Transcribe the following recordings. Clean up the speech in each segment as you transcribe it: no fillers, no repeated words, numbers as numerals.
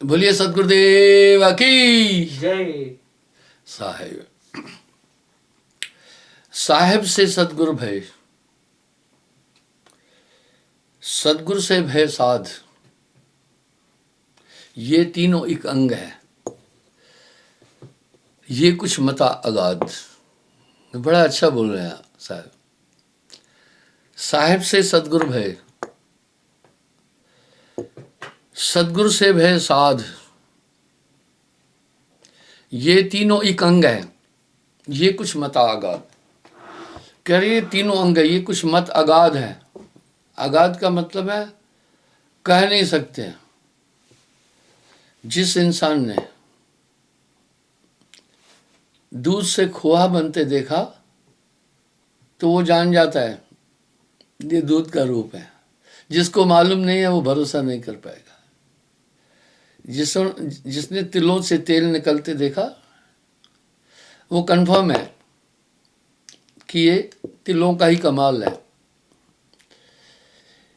बोलिए सदगुरुदेव की जय। साहेब। साहेब से सदगुरु भय, सदगुरु से भय साध, ये तीनों एक अंग है। ये कुछ मता अगाध। बड़ा अच्छा बोल रहे हैं साहब। साहेब से सदगुरु भय, सदगुरु से भय साध, ये तीनों एक अंग है। ये कुछ मत अगाध। कह रही तीनों अंग है, ये कुछ मत अगाध है। अगाध का मतलब है कह नहीं सकते। जिस इंसान ने दूध से खोआ बनते देखा तो वो जान जाता है ये दूध का रूप है। जिसको मालूम नहीं है वो भरोसा नहीं कर पाएगा। जिसने तिलों से तेल निकलते देखा वो कंफर्म है कि ये तिलों का ही कमाल है।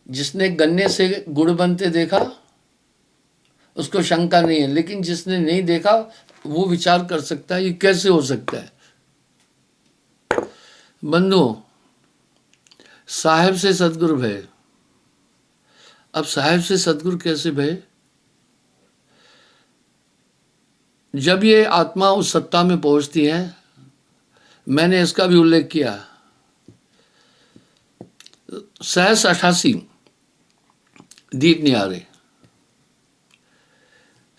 जिसने गन्ने से गुड़ बनते देखा उसको शंका नहीं है, लेकिन जिसने नहीं देखा वो विचार कर सकता है ये कैसे हो सकता है। बंधुओं, साहेब से सदगुरु भय। अब साहेब से सदगुरु कैसे भय? जब ये आत्मा उस सत्ता में पहुंचती है, मैंने इसका भी उल्लेख किया, 88 दीप नहीं आ रहे,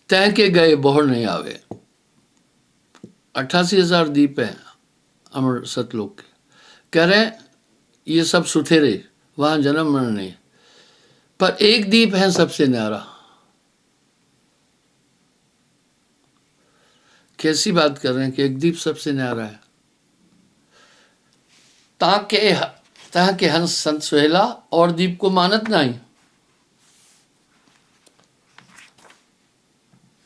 तय के गए बोहर नहीं आवे। 88,000 दीप है अमर सतलोक के। कह रहे हैं ये सब सुथेरे, वहां जन्म मरण नहीं, पर एक दीप है सबसे न्यारा। कैसी बात कर रहे हैं कि एक दीप सबसे न्यारा है? ताके हंस संत सुहेला और दीप को मानत नहीं।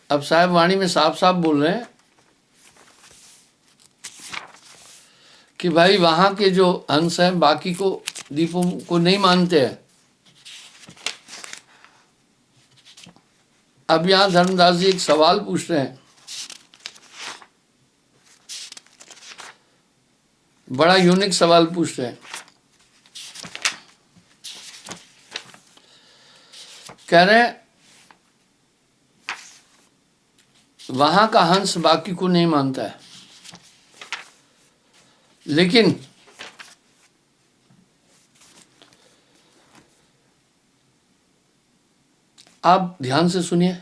अब साहब वाणी में साफ साफ बोल रहे हैं कि भाई वहां के जो हंस हैं बाकी को दीपों को नहीं मानते हैं। अब यहां धर्मदास जी एक सवाल पूछ रहे हैं, बड़ा यूनिक सवाल पूछ रहे हैं। कह रहे हैं वहां का हंस बाकी को नहीं मानता है, लेकिन आप ध्यान से सुनिए।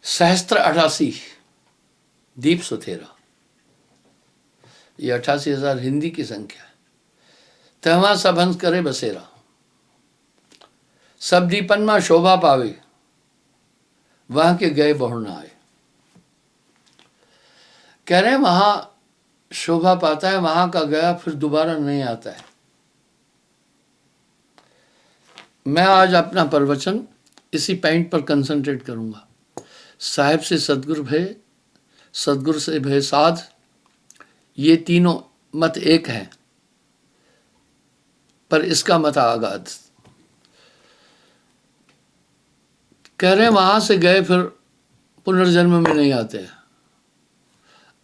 सहस्त्र 88 दीप सुथेरा, ये 88,000 हिंदी की संख्या है। तहवा सब हंस करे बसेरा, सब दीपन में शोभा पावे, वहां के गए बहुर ना आए। कह रहे हैं वहां शोभा पाता है, वहां का गया फिर दोबारा नहीं आता है। मैं आज अपना प्रवचन इसी पॉइंट पर कंसंट्रेट करूंगा। साहेब से सदगुरु भय, सदगुरु से भय साध, ये तीनों मत एक है, पर इसका मत आगाध। कह रहे हैं वहां से गए फिर पुनर्जन्म में नहीं आते।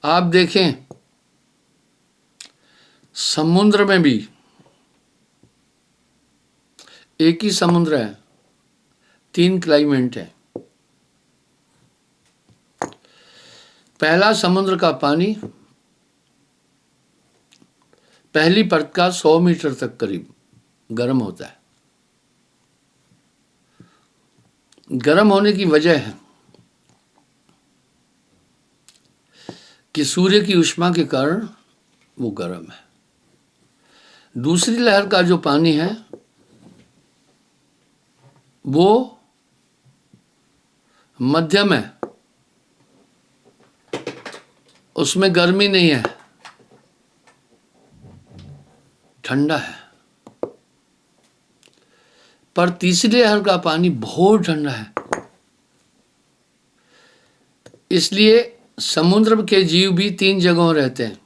आप देखें समुद्र में भी एक ही समुद्र है, 3 क्लाइमेट है। पहला समुद्र का पानी पहली परत का 100 मीटर तक करीब गर्म होता है। गर्म होने की वजह है कि सूर्य की ऊष्मा के कारण वो गर्म है। दूसरी लहर का जो पानी है वो मध्यम है, उसमें गर्मी नहीं है, ठंडा है। पर तीसरी लहर का पानी बहुत ठंडा है। इसलिए समुद्र के जीव भी 3 जगहों रहते हैं।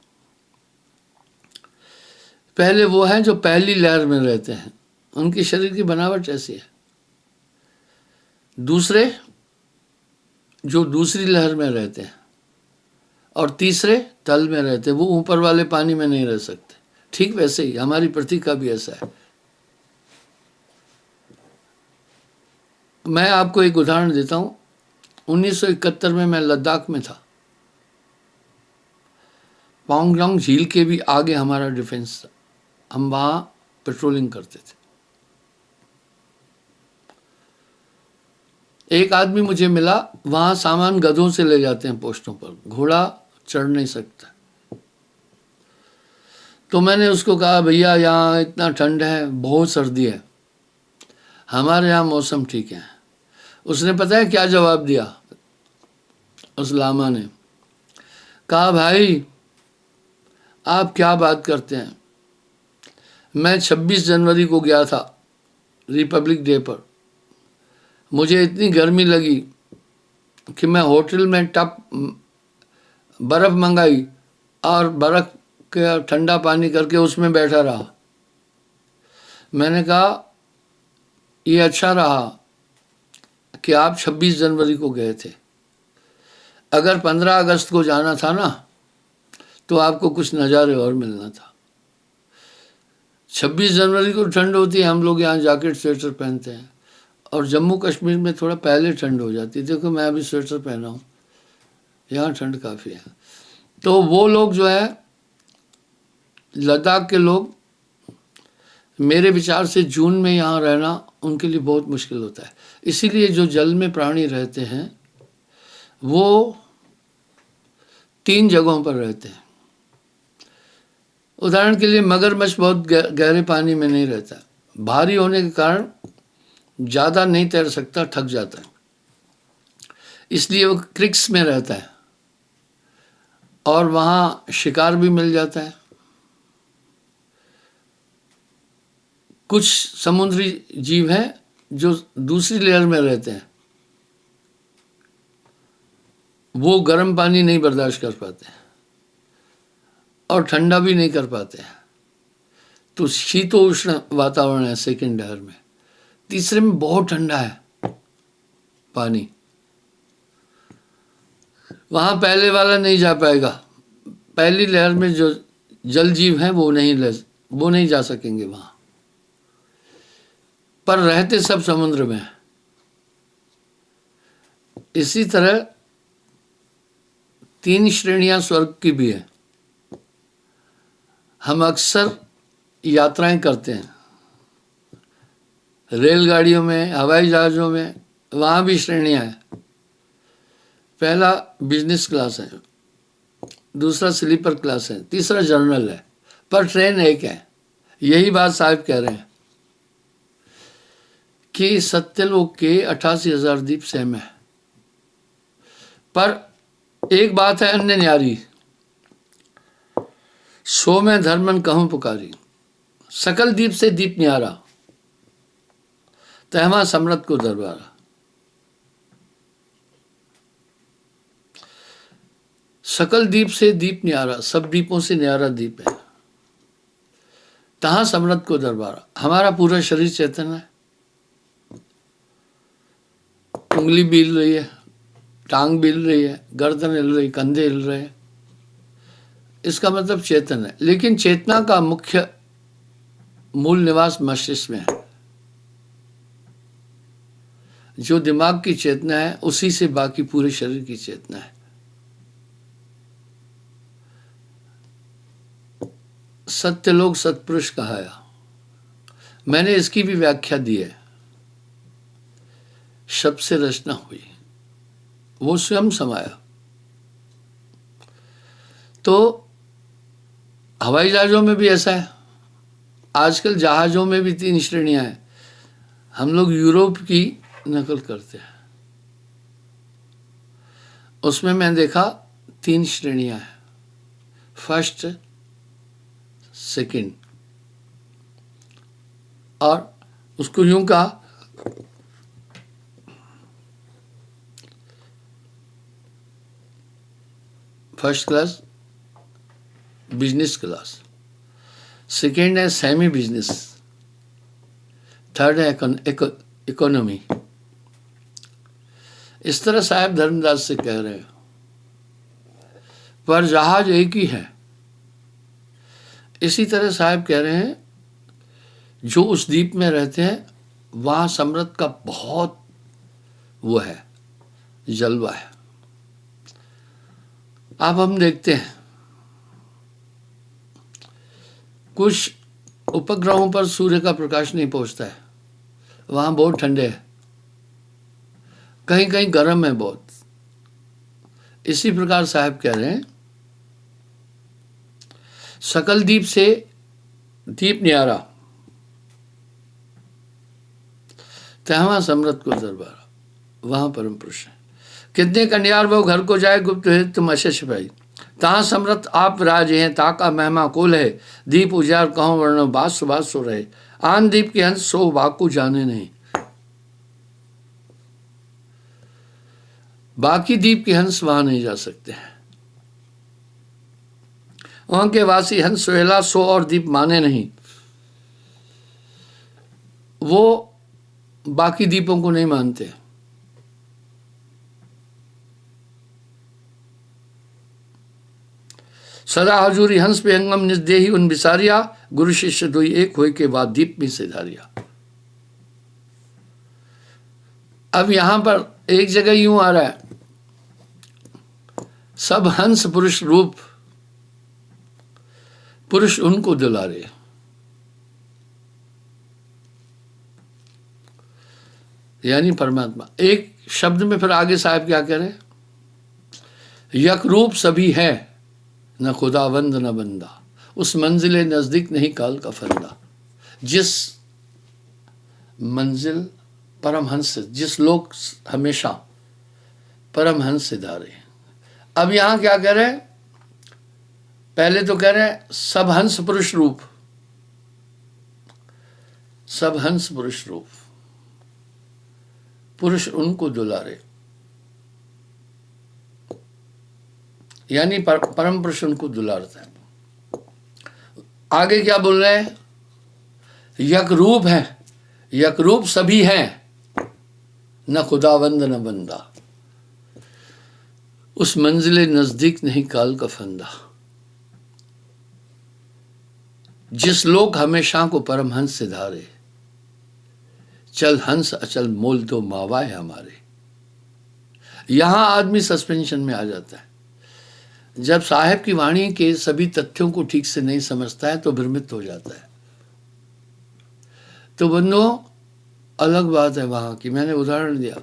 पहले वो हैं जो पहली लहर में रहते हैं, उनकी शरीर की बनावट ऐसी है। दूसरे जो दूसरी लहर में रहते हैं, और तीसरे तल में रहते हैं, वो ऊपर वाले पानी में नहीं रह सकते। ठीक वैसे ही हमारी पृथ्वी का भी ऐसा है। मैं आपको एक उदाहरण देता हूँ। 1971 में मैं लद्दाख में था। पांगलोंग झील के भी आगे हमारा डिफेंस था। हम वहाँ पेट्रोलिंग करते थे। एक आदमी मुझे मिला, वहाँ सामान गधों से ले जाते हैं पोस्टों पर, घोड़ा चढ़ नहीं सकता। तो मैंने उसको कहा, भैया यहाँ इतना ठंड है, बहुत सर्दी है, हमारे यहाँ मौसम ठीक है। उसने पता है क्या जवाब दिया? उस लामा ने कहा, भाई आप क्या बात करते हैं, मैं 26 जनवरी को गया था रिपब्लिक डे पर, मुझे इतनी गर्मी लगी कि मैं होटल में टप बर्फ़ मंगाई और बर्फ़ का ठंडा पानी करके उसमें बैठा रहा। मैंने कहा, ये अच्छा रहा कि आप 26 जनवरी को गए थे। अगर 15 अगस्त को जाना था ना, तो आपको कुछ नज़ारे और मिलना था। 26 जनवरी को ठंड होती है, हम लोग यहाँ जैकेट स्वेटर पहनते हैं, और जम्मू कश्मीर में थोड़ा पहले ठंड हो जाती है। देखो मैं अभी स्वेटर पहना हूँ, यहाँ ठंड काफ़ी है। तो वो लोग जो है, लद्दाख के लोग, मेरे विचार से जून में यहाँ रहना उनके लिए बहुत मुश्किल होता है। इसीलिए जो जल में प्राणी रहते हैं वो 3 जगहों पर रहते हैं। उदाहरण के लिए मगरमच्छ बहुत गहरे पानी में नहीं रहता, भारी होने के कारण ज़्यादा नहीं तैर सकता, थक जाता है, इसलिए वो क्रिक्स में रहता है और वहाँ शिकार भी मिल जाता है। कुछ समुद्री जीव हैं जो दूसरी लेयर में रहते हैं, वो गर्म पानी नहीं बर्दाश्त कर पाते हैं और ठंडा भी नहीं कर पाते हैं। तो शीतोष्ण वातावरण है सेकंड लेयर में। तीसरे में बहुत ठंडा है पानी, वहाँ पहले वाला नहीं जा पाएगा। पहली लहर में जो जल जीव हैं वो नहीं जा सकेंगे वहाँ, पर रहते सब समुद्र में। इसी तरह 3 श्रेणियां स्वर्ग की भी है। हम अक्सर यात्राएं करते हैं रेलगाड़ियों में, हवाई जहाज़ों में, वहाँ भी श्रेणियां हैं। पहला बिजनेस क्लास है, दूसरा स्लीपर क्लास है, तीसरा जनरल है, पर ट्रेन एक है। यही बात साहब कह रहे हैं कि सत्यलोक के 88,000 दीप सेम है। पर एक बात है अन्य न्यारी, सो में धर्मन कहूँ पुकारी, सकल दीप से दीप न्यारा, तहमा सम्रत को दरबारा। सकल दीप से दीप न्यारा, सब दीपों से न्यारा दीप है, तहाँ सम्रत को दरबारा। हमारा पूरा शरीर चेतन है, उंगली भी हिल रही है, टांग भी हिल रही है, गर्दन हिल रही, कंधे हिल रहे हैं, इसका मतलब चेतन है। लेकिन चेतना का मुख्य मूल निवास मस्तिष्क में है। जो दिमाग की चेतना है उसी से बाकी पूरे शरीर की चेतना है। सत्यलोक सत्पुरुष कहाया, मैंने इसकी भी व्याख्या दी है। शब्द से रचना हुई, वो स्वयं समाया। तो हवाई जहाज़ों में भी ऐसा है। आजकल जहाज़ों में भी 3 श्रेणियां हैं। हम लोग यूरोप की नकल करते हैं, उसमें मैं देखा 3 श्रेणियां हैं, फर्स्ट, सेकंड, और उसको यूं कहा, first class, business class, second है सेमी बिजनेस, थर्ड है इकोनॉमी, इस तरह साहब धर्मदास से कह रहे हैं, पर जहाज एक ही है। इसी तरह साहब कह रहे हैं, जो उस द्वीप में रहते हैं वहां समृद्ध का बहुत वो है, जलवा है। अब हम देखते हैं कुछ उपग्रहों पर सूर्य का प्रकाश नहीं पहुंचता है, वहां बहुत ठंडे है, कहीं कहीं गर्म है बहुत। इसी प्रकार साहब कह रहे हैं, सकल द्वीप से दीप न्यारा, तहवा समृद्ध को दरबारा, वहां परम पुरुष है। कितने कन्यार वो घर को जाए, गुप्त है तुम अशेष भाई, तहाँ समृद्ध आप राज हैं, ताका महिमा कुल है, दीप उजाड़ कहो वर्णो बात सुबात सो रहे, आन दीप के हंस सो बाकू जाने नहीं। बाकी दीप के हंस वहां नहीं जा सकते हैं, वहां के वासी हंस सोहेला सो और दीप माने नहीं, वो बाकी दीपों को नहीं मानते। सदा हजूरी हंस पे अंगम निस्देही उन बिसारिया, गुरु शिष्य दुई एक हुए के बाद दीप में से धारिया। अब यहां पर एक जगह यूं आ रहा है, सब हंस पुरुष रूप, पुरुष उनको दुलारे। यानी परमात्मा एक शब्द में। फिर आगे साहब क्या कह रहे हैं, यक रूप सभी है, न खुदावंद न बंदा, उस मंजिले नजदीक नहीं काल का फंदा। जिस मंजिल परमहंस, जिस लोग हमेशा परमहंस से धारे। अब यहां क्या कह रहे हैं, पहले तो कह रहे हैं सब हंस पुरुष रूप, सब हंस पुरुष रूप, पुरुष उनको दुलारे, यानी परम पुरुष उनको दुलारता है। आगे क्या बोल रहे हैं, यक रूप है, यक रूप सभी हैं, न खुदावंद न बंदा, उस मंजिले नजदीक नहीं काल का फंदा। जिस लोक हमेशा को परमहंस से धारे, चल हंस अचल मोल तो मावा है हमारे। यहां आदमी सस्पेंशन में आ जाता है, जब साहेब की वाणी के सभी तथ्यों को ठीक से नहीं समझता है तो भ्रमित हो जाता है। तो बंदो अलग बात है वहां की, मैंने उदाहरण दिया,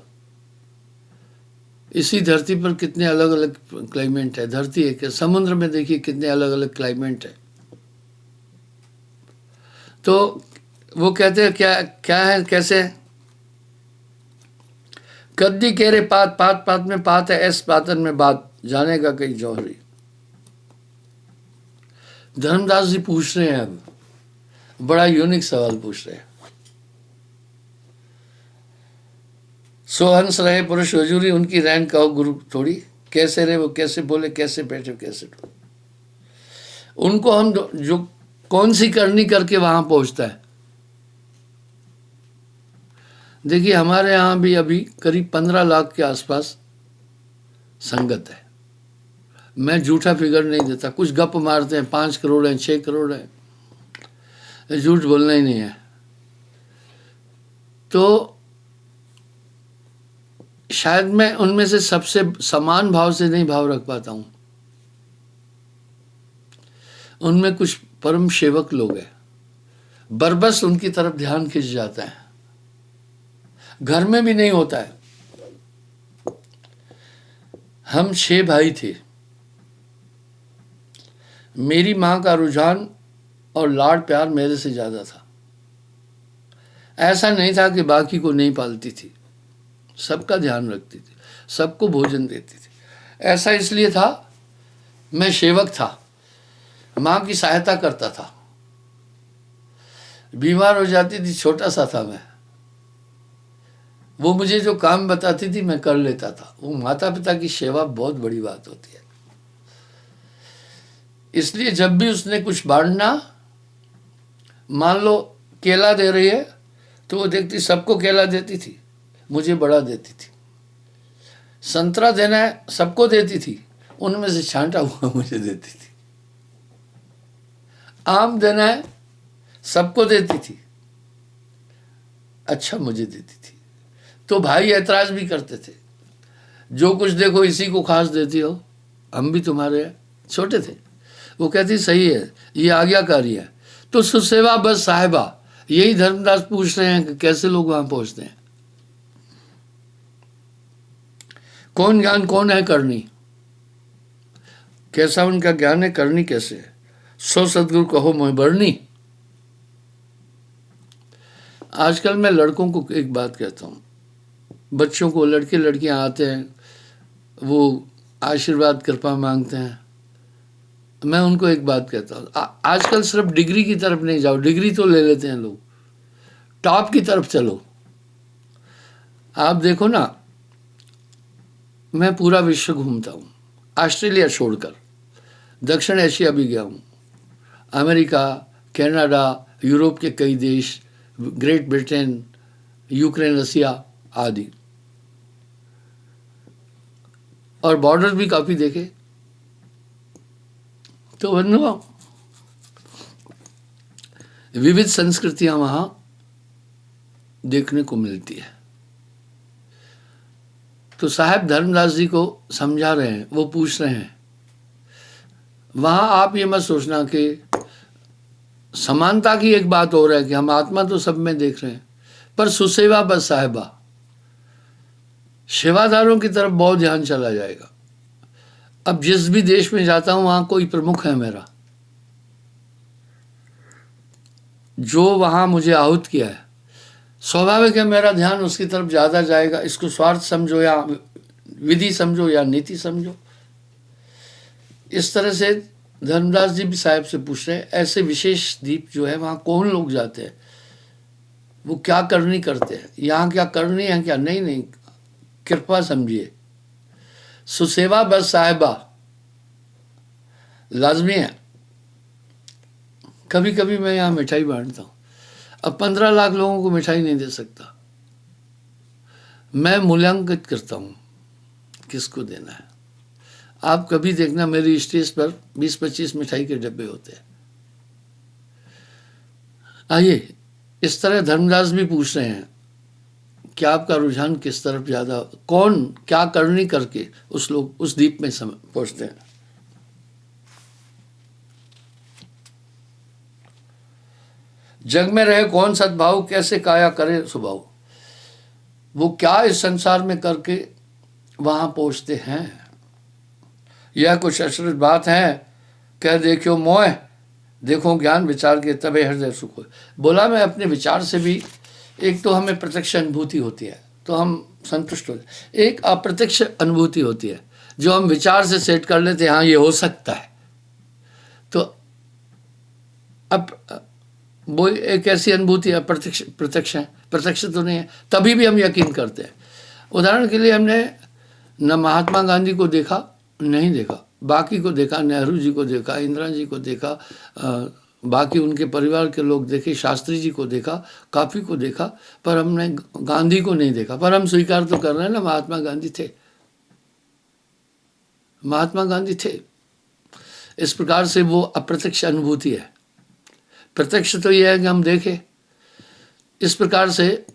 इसी धरती पर कितने अलग अलग क्लाइमेट है। धरती एक है, समुद्र में देखिए कितने अलग अलग क्लाइमेट है। तो वो कहते हैं क्या क्या है, कैसे, कद्दी केरे पात, पात पात में पात है, ऐस पातन में बात, जाने का कहीं जौहरी। धर्मदास जी पूछ रहे हैं, अब बड़ा यूनिक सवाल पूछ रहे हैं। सो हंस रहे पुरुष हजूरी, उनकी रैन कहो गुरु थोड़ी, कैसे रहे वो, कैसे बोले, कैसे बैठे, कैसे टोले। उनको हम जो कौन सी करनी करके वहां पहुंचता है। देखिए हमारे यहां भी अभी करीब 15 लाख के आसपास संगत है। मैं झूठा फिगर नहीं देता, कुछ गप मारते हैं 5 करोड़ है, 6 करोड़ है, झूठ बोलना ही नहीं है। तो शायद मैं उनमें से सबसे समान भाव से नहीं भाव रख पाता हूं। उनमें कुछ परम सेवक लोग हैं, बरबस उनकी तरफ ध्यान खिंच जाता है, घर में भी नहीं होता है। हम 6 भाई थे, मेरी मां का रुझान और लाड प्यार मेरे से ज्यादा था। ऐसा नहीं था कि बाकी को नहीं पालती थी, सबका ध्यान रखती थी, सबको भोजन देती थी। ऐसा इसलिए था, मैं सेवक था, मां की सहायता करता था। बीमार हो जाती थी, छोटा सा था मैं, वो मुझे जो काम बताती थी मैं कर लेता था। वो माता पिता की सेवा बहुत बड़ी बात होती है। इसलिए जब भी उसने कुछ बांटना, मान लो केला दे रही है तो वो देखती सबको केला देती थी, मुझे बड़ा देती थी। संतरा देना है सबको देती थी, उनमें से छांटा हुआ मुझे देती थी। आम देना है सबको देती थी, अच्छा मुझे देती थी। तो भाई ऐतराज भी करते थे, जो कुछ देखो इसी को खास देती हो, हम भी तुम्हारे छोटे थे। वो कहती सही है, ये आज्ञाकारी है। तो सुसेवा बस साहिबा, यही धर्मदास पूछ रहे हैं कि कैसे लोग वहां पहुंचते हैं। कौन ज्ञान कौन है करनी, कैसा उनका ज्ञान है, करनी कैसे है। सो सदगुरु कहो मोह बरनी। आजकल मैं लड़कों को एक बात कहता हूँ, बच्चों को, लड़के लड़कियां आते हैं, वो आशीर्वाद कृपा मांगते हैं। मैं उनको एक बात कहता हूँ, आजकल सिर्फ डिग्री की तरफ नहीं जाओ, डिग्री तो ले लेते हैं लोग, टॉप की तरफ चलो। आप देखो ना, मैं पूरा विश्व घूमता हूँ, ऑस्ट्रेलिया छोड़कर दक्षिण एशिया भी गया हूँ, अमेरिका, कनाडा, यूरोप के कई देश, ग्रेट ब्रिटेन, यूक्रेन, रसिया आदि, और बॉर्डर भी काफी देखे। तो बंधुओं, विविध संस्कृतियां वहां देखने को मिलती है। तो साहब धर्मदास जी को समझा रहे हैं, वो पूछ रहे हैं, वहां आप ये मत सोचना कि समानता की एक बात हो रहा है कि हम आत्मा तो सब में देख रहे हैं, पर सुसेवा बस साहिबा, सेवादारों की तरफ बहुत ध्यान चला जाएगा। अब जिस भी देश में जाता हूं वहां कोई प्रमुख है मेरा, जो वहां मुझे आहूत किया है, स्वाभाविक है मेरा ध्यान उसकी तरफ ज्यादा जाएगा। इसको स्वार्थ समझो या विधि समझो या नीति समझो। इस तरह से धर्मदास जी भी साहब से पूछ रहे हैं, ऐसे विशेष द्वीप जो है वहां कौन लोग जाते हैं, वो क्या करनी करते हैं, यहाँ क्या करनी है क्या नहीं। नहीं, कृपा समझिए, सुसेवा बस साहिबा लाजमी है। कभी कभी मैं यहाँ मिठाई बांटता हूँ, अब 15 लाख लोगों को मिठाई नहीं दे सकता, मैं मूल्यांकित करता हूँ किसको देना है। आप कभी देखना मेरी स्टेज पर 20-25 मिठाई के डब्बे होते हैं। आइए, इस तरह धर्मदास भी पूछ रहे हैं कि आपका रुझान किस तरफ ज्यादा, कौन क्या करनी करके उस लोग उस द्वीप में पहुंचते हैं। जग में रहे कौन सद्भाव, कैसे काया करे स्वभाव, वो क्या इस संसार में करके वहां पहुंचते हैं। यह कुछ अश्रित बात है, कह देखो मोह, देखो ज्ञान विचार के तबे हृदय सुख हो। बोला मैं अपने विचार से भी, एक तो हमें प्रत्यक्ष अनुभूति होती है तो हम संतुष्ट होते, एक अप्रत्यक्ष अनुभूति होती है जो हम विचार से सेट कर लेते हैं, हाँ ये हो सकता है। तो अब वो एक ऐसी अनुभूति है, प्रत्यक्ष है, प्रत्यक्ष तो नहीं है, तभी भी हम यकीन करते हैं। उदाहरण के लिए हमने न महात्मा गांधी को देखा, नहीं देखा, बाकी को देखा, नेहरू जी को देखा, इंदिरा जी को देखा, बाकी उनके परिवार के लोग देखे, शास्त्री जी को देखा, काफ़ी को देखा, पर हमने गांधी को नहीं देखा। पर हम स्वीकार तो कर रहे हैं ना, महात्मा गांधी थे, महात्मा गांधी थे। इस प्रकार से वो अप्रत्यक्ष अनुभूति है। प्रत्यक्ष तो यह है कि हम देखें। इस प्रकार से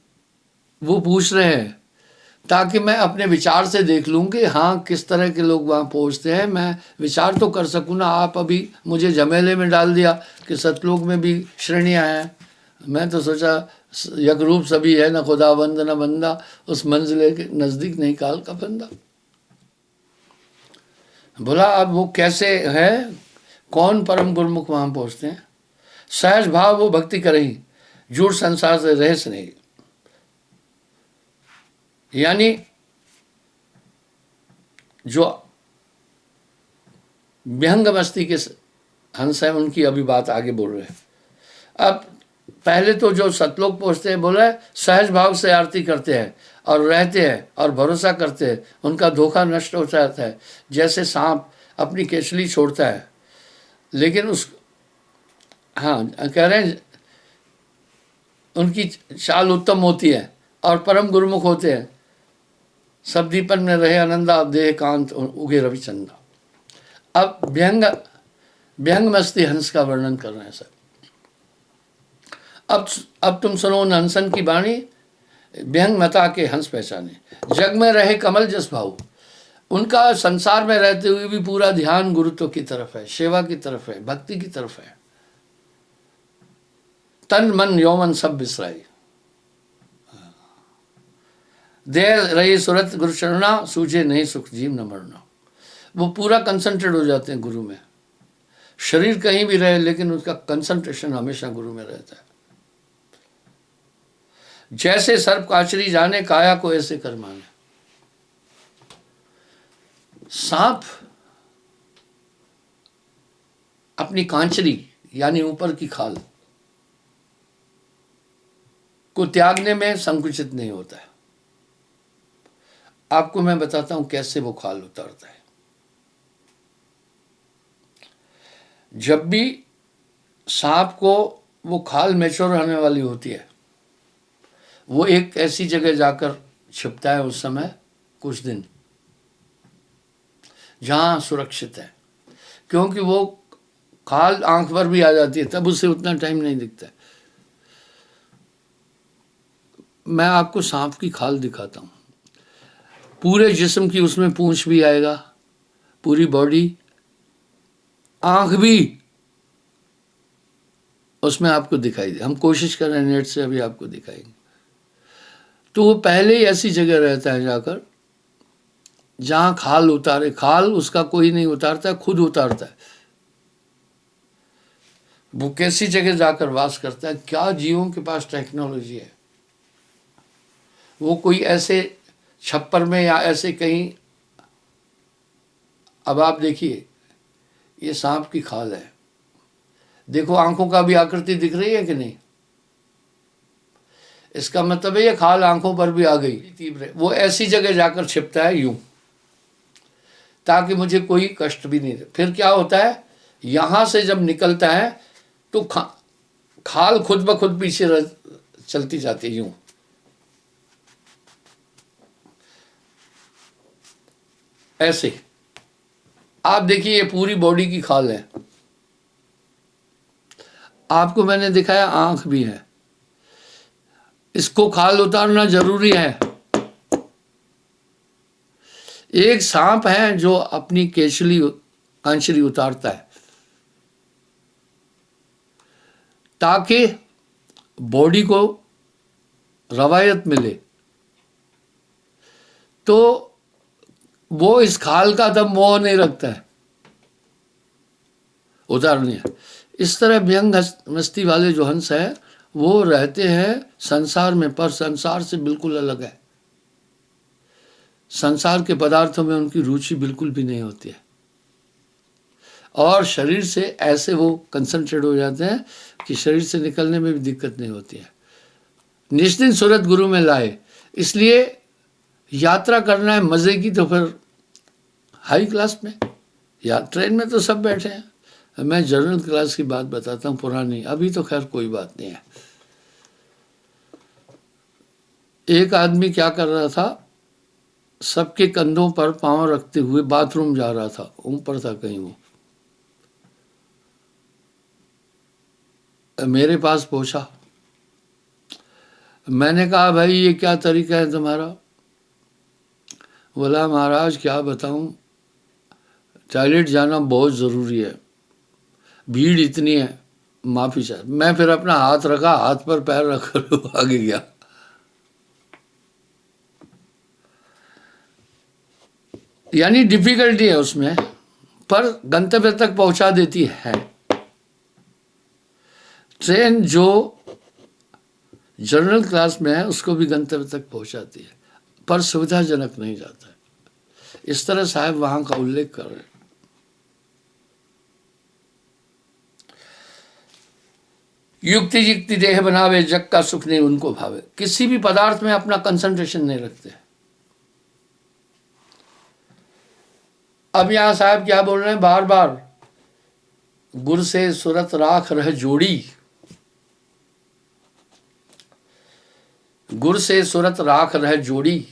वो पूछ रहे हैं ताकि मैं अपने विचार से देख लूँ कि हाँ किस तरह के लोग वहाँ पहुँचते हैं, मैं विचार तो कर सकूँ ना। आप अभी मुझे झमेले में डाल दिया कि सतलोक में भी श्रेणियाँ हैं, मैं तो सोचा यक रूप सभी है, न खुदाबंद न बंदा, उस मंजिले के नज़दीक नहीं काल का बंदा। बोला अब वो कैसे है, कौन परम गुरमुख वहाँ पहुँचते हैं। सहज भाव वो भक्ति करें, झूठ संसार से रहस्य नहीं। यानी जो विहंग मस्ती के हंस है उनकी अभी बात आगे बोल रहे हैं। अब पहले तो जो सतलोक पहुंचते हैं, बोला है सहज भाव से आरती करते हैं और रहते हैं और भरोसा करते हैं, उनका धोखा नष्ट हो जाता है। जैसे सांप अपनी केचली छोड़ता है, लेकिन उस हाँ कह रहे हैं उनकी चाल उत्तम होती है और परम गुरुमुख होते हैं, सब दीपन में रहे आनंदा, देह कांत उगे रविचंदा। अब व्यंग मस्ती हंस का वर्णन कर रहे हैं सर। अब तुम सुनो उन हंसन की वाणी, व्यंग मता के हंस पहचाने। जग में रहे कमल जस भाव, उनका संसार में रहते हुए भी पूरा ध्यान गुरुत्व की तरफ है, सेवा की तरफ है, भक्ति की तरफ है। तन मन यौवन सब बिसराई, देर रही सुरत गुरु चरणा, सूझे नहीं सुख जीव न मरना। वो पूरा कंसंट्रेट हो जाते हैं गुरु में। शरीर कहीं भी रहे लेकिन उसका कंसंट्रेशन हमेशा गुरु में रहता है। जैसे सर्प काचरी जाने, काया को ऐसे कर माने। सांप अपनी कांचरी यानी ऊपर की खाल को त्यागने में संकुचित नहीं होता है। आपको मैं बताता हूं कैसे वो खाल उतारता है। जब भी सांप को वो खाल मैच्योर होने वाली होती है, वो एक ऐसी जगह जाकर छिपता है उस समय कुछ दिन, जहां सुरक्षित है, क्योंकि वो खाल आंख पर भी आ जाती है, तब उसे उतना टाइम नहीं दिखता है। मैं आपको सांप की खाल दिखाता हूं, पूरे जिस्म की उसमें पूंछ भी आएगा, पूरी बॉडी, आंख भी उसमें आपको दिखाई दे। हम कोशिश कर रहे हैं नेट से, अभी आपको दिखाएंगे। तो वो पहले ही ऐसी जगह रहता है जाकर जहां खाल उतारे। खाल उसका कोई नहीं उतारता, खुद उतारता है। वो कैसी जगह जाकर वास करता है। क्या जीवों के पास टेक्नोलॉजी है। वो कोई ऐसे छप्पर में या ऐसे कहीं, अब आप देखिए ये सांप की खाल है, देखो आंखों का भी आकृति दिख रही है कि नहीं। इसका मतलब है ये खाल आंखों पर भी आ गई तीव्र। वो ऐसी जगह जाकर छिपता है यूं, ताकि मुझे कोई कष्ट भी नहीं दे। फिर क्या होता है, यहां से जब निकलता है तो खाल खुद ब खुद पीछे चलती जाती है यूं। ऐसे आप देखिए ये पूरी बॉडी की खाल है। आपको मैंने दिखाया आंख भी है। इसको खाल उतारना जरूरी है। एक सांप है जो अपनी केचली कांचली उतारता है ताकि बॉडी को रवायत मिले, तो वो इस खाल का तब मोह नहीं रखता है, उतारनी है। इस तरह व्यंग मस्ती वाले जो हंस है वो रहते हैं संसार में, पर संसार से बिल्कुल अलग है। संसार के पदार्थों में उनकी रुचि बिल्कुल भी नहीं होती है, और शरीर से ऐसे वो कंसंट्रेट हो जाते हैं कि शरीर से निकलने में भी दिक्कत नहीं होती है। निश्चित सूरत गुरु में लाए। इसलिए यात्रा करना है मजे की तो फिर हाई क्लास में, या ट्रेन में तो सब बैठे हैं। मैं जनरल क्लास की बात बताता हूँ, पुरानी, अभी तो खैर कोई बात नहीं है। एक आदमी क्या कर रहा था, सबके कंधों पर पांव रखते हुए बाथरूम जा रहा था, ऊपर था कहीं वो। मेरे पास पहुंचा। मैंने कहा भाई ये क्या तरीका है तुम्हारा। बोला महाराज क्या बताऊं, टॉयलेट जाना बहुत ज़रूरी है, भीड़ इतनी है, माफ़ी चाह। मैं फिर अपना हाथ रखा, हाथ पर पैर रखकर आगे गया। यानी डिफिकल्टी है उसमें, पर गंतव्य तक पहुंचा देती है। ट्रेन जो जनरल क्लास में है उसको भी गंतव्य तक पहुंचाती है, पर सुविधाजनक नहीं जाता है। इस तरह साहब वहां का उल्लेख कर रहे हैं। युक्ति युक्ति देह बनावे, जग का सुख नहीं उनको भावे। किसी भी पदार्थ में अपना कंसंट्रेशन नहीं रखते। अब यहां साहब क्या बोल रहे हैं बार बार, गुर से सुरत राख रह जोड़ी। गुर से सुरत राख रह जोड़ी,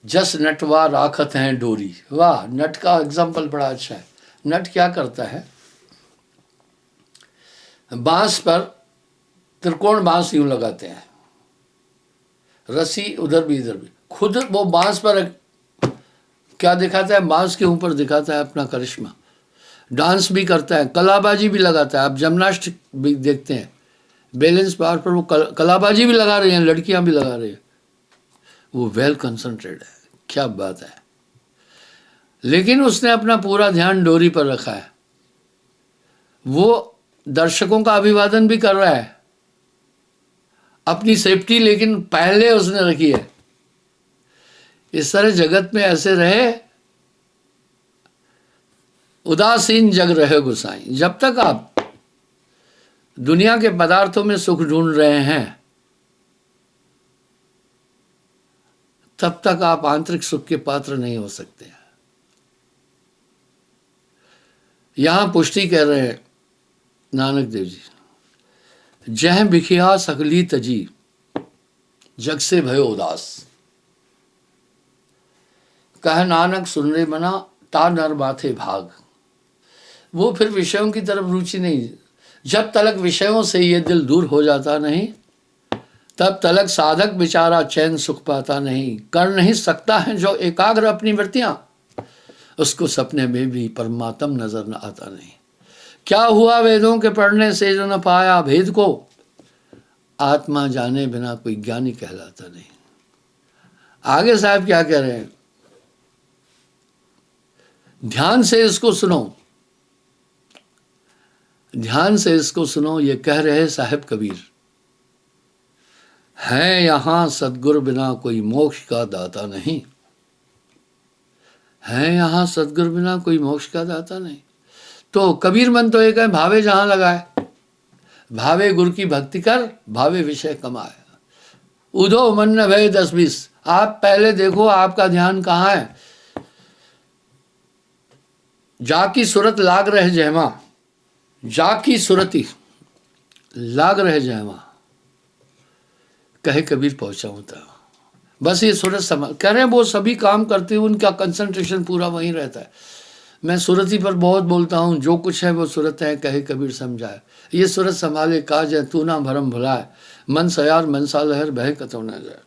जस नटवा राखत हैं डोरी। वाह, नट का एग्जाम्पल बड़ा अच्छा है। नट क्या करता है, बांस पर त्रिकोण बांस यूं लगाते हैं, रस्सी उधर भी इधर भी, खुद वो बांस पर क्या दिखाता है, बांस के ऊपर दिखाता है अपना करिश्मा। डांस भी करता है, कलाबाजी भी लगाता है। आप जिम्नास्टिक भी देखते हैं, बैलेंस बार पर वो कलाबाजी भी लगा रही हैं, लड़कियां भी लगा रही हैं। वो वेल कंसंट्रेट है, क्या बात है। लेकिन उसने अपना पूरा ध्यान डोरी पर रखा है। वो दर्शकों का अभिवादन भी कर रहा है, अपनी सेफ्टी लेकिन पहले उसने रखी है। इस तरह जगत में ऐसे रहे, उदासीन जग रहे गुसाई। जब तक आप दुनिया के पदार्थों में सुख ढूंढ रहे हैं, तब तक आप आंतरिक सुख के पात्र नहीं हो सकते। यहां पुष्टि कह रहे हैं नानक देव जी, जह बिखिया सकली तजी, जग से भयो उदास। कह नानक सुन रे मना, ता नर माथे भाग। वो फिर विषयों की तरफ रुचि नहीं। जब तलक विषयों से ये दिल दूर हो जाता नहीं, तब तलक साधक बेचारा चैन सुख पाता नहीं। कर नहीं सकता है जो एकाग्र अपनी वृत्तियां, उसको सपने में भी परमात्म नजर न आता नहीं। क्या हुआ वेदों के पढ़ने से जो न पाया भेद को, आत्मा जाने बिना कोई ज्ञानी कहलाता नहीं। आगे साहब क्या कह रहे हैं, ध्यान से इसको सुनो, ध्यान से इसको सुनो। ये कह रहे साहिब कबीर, है यहां सदगुरु बिना कोई मोक्ष का दाता नहीं। है यहां सदगुरु बिना कोई मोक्ष का दाता नहीं। तो कबीर मन तो एक है, भावे जहां लगाए, भावे गुरु की भक्ति कर, भावे विषय कमाए। उधो मन न भय 10-20। आप पहले देखो आपका ध्यान कहाँ है। जाकी सूरत लाग रहे जहमा, जाकी सूरती लाग रहे जहमा, कहे कबीर पहुंचा होता। बस ये सूरत समझ कह रहे हैं, वो सभी काम करते हुए उनका कंसंट्रेशन पूरा वहीं रहता है। मैं सूरती पर बहुत बोलता हूँ, जो कुछ है वो सूरत है, कहे कबीर समझाए। ये सूरत संभाले काज है, तू ना भरम भुलाए, मन सयार मनसा लहर बह कतौ न जाए।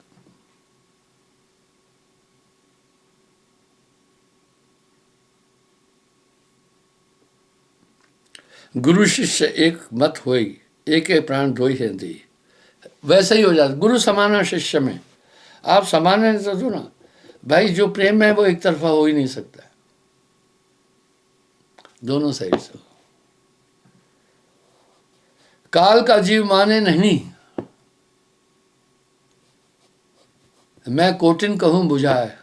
गुरु शिष्य एक मत होई, एक प्राण धोई है दी। वैसे ही हो जाता, गुरु समान शिष्य में। आप समान है तो ना भाई, जो प्रेम है वो एक तरफा हो ही नहीं सकता, दोनों साइड से। काल का जीव माने नहीं, मैं कोटिन कहूं बुझाए।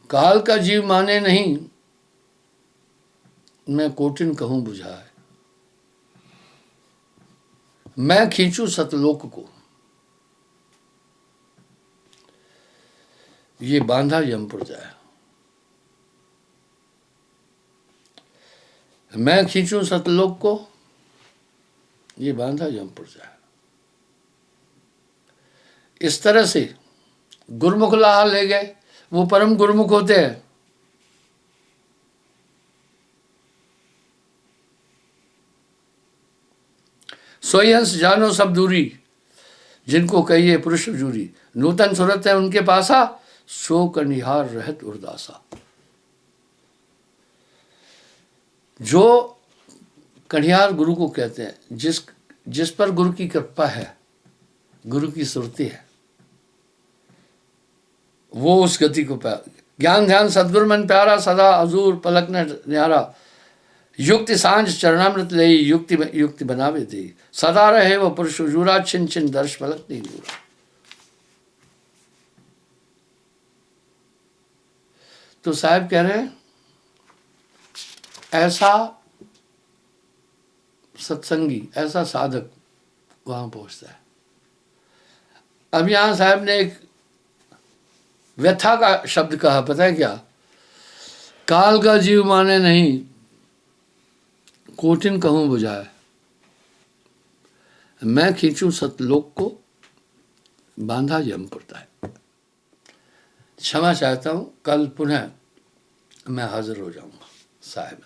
काल का जीव माने नहीं, मैं कोटिन कहूं बुझाए। मैं खींचू सतलोक को, ये बांधा यमपुर जाए। मैं खींचू सतलोक को, ये बांधा यमपुर जाए। इस तरह से गुरुमुख लाहा ले गए, वो परम गुरुमुख होते हैं। सोई हंस जानो सब दूरी, जिनको कहिए पुरुष जूरी। नूतन सूरत है उनके पासा, सो कनिहार रहत उर्दासा। जो कनिहार गुरु को कहते हैं, जिस पर गुरु की कृपा है, गुरु की सुरती है, वो उस गति को पा। ज्ञान ध्यान सदगुरु मन प्यारा, सदा हजूर पलक न न्यारा। युक्ति सांझ चरणामृत ले, युक्ति युक्ति बनावे दे। सदा रहे वो पुरुष जूरा, छिन छिन दर्श पलक नहीं दूरा। तो साहब कह रहे हैं, ऐसा सत्संगी, ऐसा साधक वहां पहुंचता है। अब यहां साहब ने एक व्यथा का शब्द कहा, पता है क्या? काल का जीव माने नहीं, कोटिन कहूं बुझाए। मैं खींचूं सतलोक को, बांधा यमपुरता है। क्षमा चाहता हूँ, कल पुनः मैं हाजिर हो जाऊंगा साहेब।